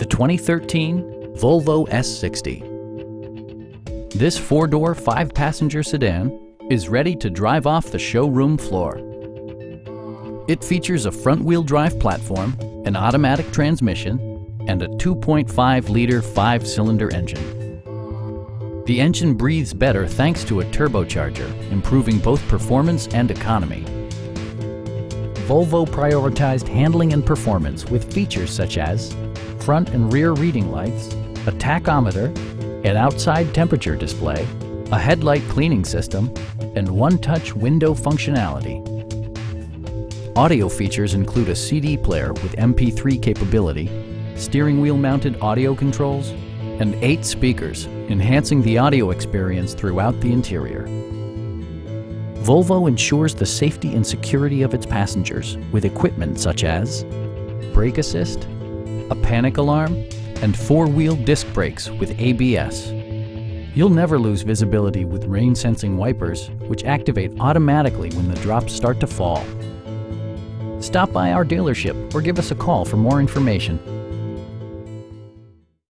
the 2013 Volvo S60. This four-door, five-passenger sedan is ready to drive off the showroom floor. It features a front-wheel drive platform, an automatic transmission, and a 2.5-liter five-cylinder engine. The engine breathes better thanks to a turbocharger, improving both performance and economy. Volvo prioritized handling and performance with features such as front and rear reading lights, a tachometer, an outside temperature display, a headlight cleaning system, and one-touch window functionality. Audio features include a CD player with MP3 capability, steering wheel mounted audio controls, and 8 speakers, enhancing the audio experience throughout the interior. Volvo ensures the safety and security of its passengers with equipment such as brake assist, a panic alarm, and 4-wheel disc brakes with ABS. You'll never lose visibility with rain-sensing wipers, which activate automatically when the drops start to fall. Stop by our dealership or give us a call for more information.